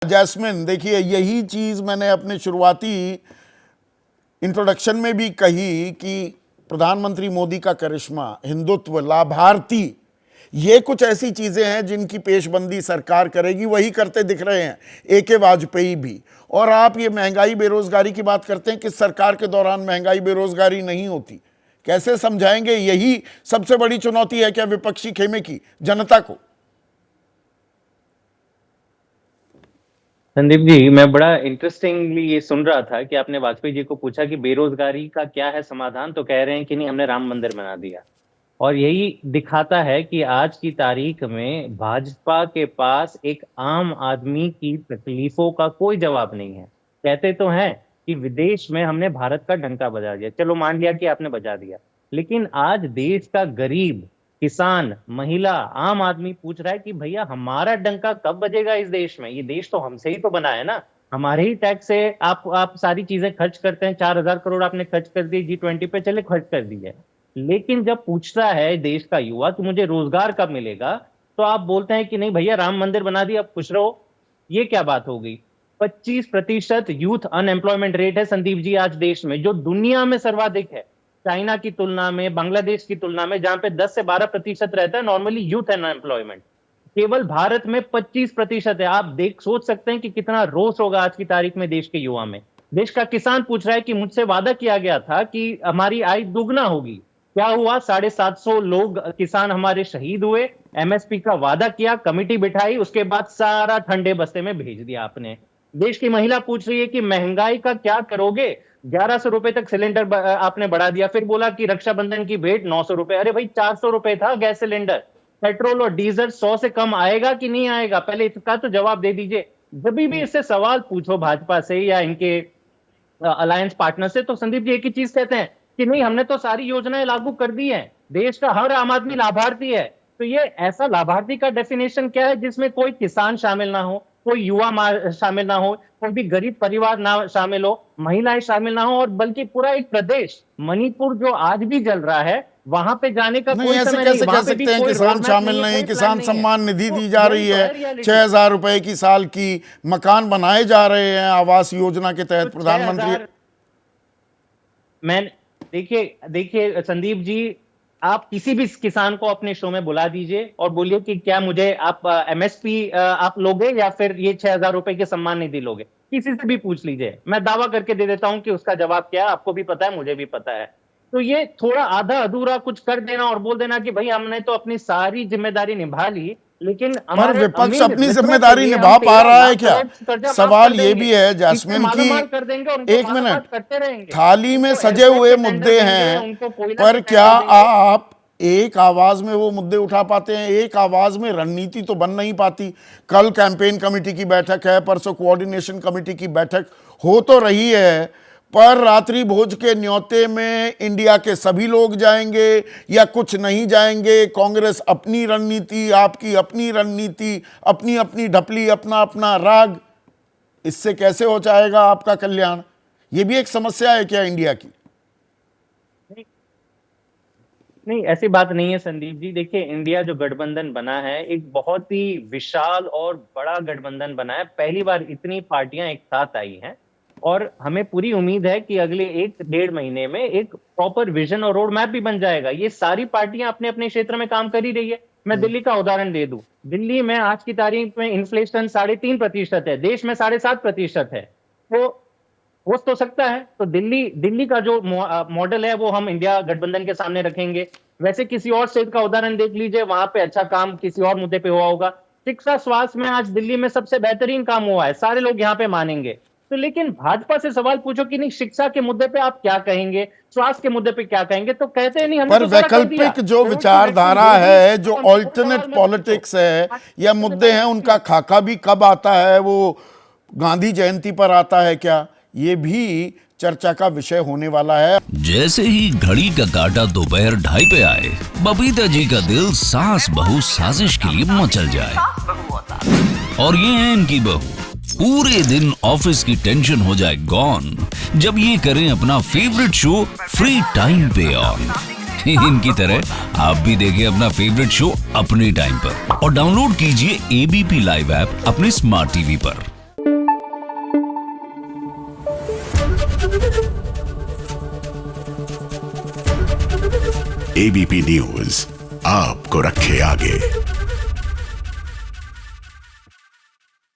Jasmine, देखिए यही चीज मैंने अपने शुरुआती इंट्रोडक्शन में भी कही कि प्रधानमंत्री मोदी का करिश्मा, हिंदुत्व, लाभार्थी, ये कुछ ऐसी चीजें हैं जिनकी पेशबंदी सरकार करेगी, वही करते दिख रहे हैं AK वाजपेयी भी। और आप ये महंगाई बेरोजगारी की बात करते हैं कि सरकार के दौरान महंगाई बेरोजगारी नहीं होती, कैसे समझाएंगे? यही सबसे बड़ी चुनौती है क्या विपक्षी खेमे की जनता को? संदीप जी, मैं बड़ा इंटरेस्टिंगली ये सुन रहा था कि आपने वाजपेयी जी को पूछा कि बेरोजगारी का क्या है समाधान, तो कह रहे हैं कि नहीं, हमने राम मंदिर बना दिया। और यही दिखाता है कि आज की तारीख में भाजपा के पास एक आम आदमी की तकलीफों का कोई जवाब नहीं है। कहते तो हैं कि विदेश में हमने भारत का डंका बजा दिया, चलो मान लिया कि आपने बजा दिया, लेकिन आज देश का गरीब, किसान, महिला, आम आदमी पूछ रहा है कि भैया हमारा डंका कब बजेगा इस देश में? ये देश तो हमसे ही तो बना है ना, हमारे ही टैक्स से आप सारी चीजें खर्च करते हैं। 4,000 करोड़ आपने खर्च कर दी G20 पे, चले खर्च कर दिए, लेकिन जब पूछता है देश का युवा कि मुझे रोजगार कब मिलेगा, तो आप बोलते हैं कि नहीं भैया राम मंदिर बना दिया, अब खुश रहो। ये क्या बात हो गई? 25% यूथ अनएम्प्लॉयमेंट रेट है संदीप जी आज देश में, जो दुनिया में सर्वाधिक है। चाइना की तुलना में, बांग्लादेश की तुलना में, जहां पे 10 से 12% रहता है नॉर्मली यूथ अनएम्प्लॉयमेंट, केवल भारत में 25% है। आप सोच सकते हैं कि कितना रोष होगा आज की तारीख में देश के युवा में। देश का किसान पूछ रहा है कि मुझसे वादा किया गया था कि हमारी आय दुगना होगी, क्या हुआ? 750 लोग किसान हमारे शहीद हुए। MSP का वादा किया, कमेटी बिठाई, उसके बाद सारा ठंडे बस्ते में भेज दिया आपने। देश की महिला पूछ रही है कि महंगाई का क्या करोगे? 1100 रुपए तक सिलेंडर आपने बढ़ा दिया, फिर बोला कि रक्षाबंधन की भेंट 900 रुपए। अरे भाई 400 रुपए था गैस सिलेंडर, पेट्रोल और डीजल 100 से कम आएगा कि नहीं आएगा? पहले इसका तो जवाब दे दीजिए। जब भी इससे सवाल पूछो भाजपा से या इनके अलायंस पार्टनर से, तो संदीप जी एक ही चीज कहते हैं कि नहीं, हमने तो सारी योजनाएं लागू कर दी है, देश का हर आम आदमी लाभार्थी है। तो ये ऐसा लाभार्थी का डेफिनेशन क्या है जिसमें कोई किसान शामिल ना हो, कोई युवा शामिल ना हो, कोई भी गरीब परिवार ना शामिल हो, महिलाएं शामिल ना हो, और बल्कि पूरा एक प्रदेश मणिपुर जो आज भी जल रहा है, वहां पे जाने का नहीं, कोई ऐसे समय कैसे नहीं, कह सकते हैं किसान शामिल नहीं? किसान सम्मान निधि दी जा रही है, 6,000 रुपए की साल की, मकान बनाए जा रहे हैं आवास योजना के तहत। प्रधानमंत्री मैं देखिए संदीप जी, आप किसी भी किसान को अपने शो में बुला दीजिए और बोलिए कि क्या मुझे आप MSP आप लोगे या फिर ये 6,000 रुपए के सम्मान निधि लोगे? किसी से भी पूछ लीजिए, मैं दावा करके दे देता हूं कि उसका जवाब क्या है, आपको भी पता है, मुझे भी पता है। तो ये थोड़ा आधा अधूरा कुछ कर देना और बोल देना कि भाई हमने तो अपनी सारी जिम्मेदारी निभा ली, लेकिन पर विपक्ष अपनी जिम्मेदारी निभा पा रहा है क्या? सवाल ये भी है जैस्मिन की, एक मिनट, थाली में सजे हुए मुद्दे हैं, पर क्या आप एक आवाज में वो मुद्दे उठा पाते हैं? एक आवाज में रणनीति तो बन नहीं पाती। कल कैंपेन कमेटी की बैठक है, परसों कोऑर्डिनेशन कमेटी की बैठक हो तो रही है, पर रात्रि भोज के न्योते में इंडिया के सभी लोग जाएंगे या कुछ नहीं जाएंगे? कांग्रेस अपनी रणनीति, आपकी अपनी रणनीति, अपनी अपनी ढपली, अपना अपना राग, इससे कैसे हो जाएगा आपका कल्याण? ये भी एक समस्या है क्या इंडिया की? नहीं, ऐसी बात नहीं है संदीप जी। देखिए, इंडिया जो गठबंधन बना है, एक बहुत ही विशाल और बड़ा गठबंधन बना है। पहली बार इतनी पार्टियां एक साथ आई हैं, और हमें पूरी उम्मीद है कि अगले 1-1.5 महीने में एक प्रॉपर विजन और रोड मैप भी बन जाएगा। ये सारी पार्टियां अपने अपने क्षेत्र में काम कर ही रही है। मैं दिल्ली का उदाहरण दे दूं, दिल्ली में आज की तारीख में इन्फ्लेशन 3.5% है, देश में 7.5% है। तो हो तो सकता है, तो दिल्ली का जो मॉडल है वो हम इंडिया गठबंधन के सामने रखेंगे। वैसे किसी और स्टेट का उदाहरण देख लीजिए, वहां पे अच्छा काम किसी और मुद्दे पे हुआ होगा। शिक्षा स्वास्थ्य में आज दिल्ली में सबसे बेहतरीन काम हुआ है, सारे लोग यहाँ पे मानेंगे। तो लेकिन भाजपा से सवाल पूछो कि नहीं, शिक्षा के मुद्दे पे आप क्या कहेंगे, स्वास्थ्य के मुद्दे पे क्या कहेंगे, तो कहते हैं नहीं, हमने पर वैकल्पिक जो विचारधारा है, जो ऑल्टरनेट पॉलिटिक्स है या मुद्दे हैं, उनका खाका भी कब आता है? वो गांधी जयंती पर आता है क्या? ये भी चर्चा का विषय होने वाला है। जैसे ही घड़ी का काटा दोपहर 2:30 पे आए, बबीता जी का दिल सास बहू साजिश के लिए मचल जाए। और ये है इनकी बहू, पूरे दिन ऑफिस की टेंशन हो जाए गॉन जब ये करें अपना फेवरेट शो फ्री टाइम पे ऑन। इनकी तरह आप भी देखें अपना फेवरेट शो अपने टाइम पर और डाउनलोड कीजिए ABP लाइव ऐप अपने स्मार्ट टीवी पर। एबीपी न्यूज आपको रखे आगे।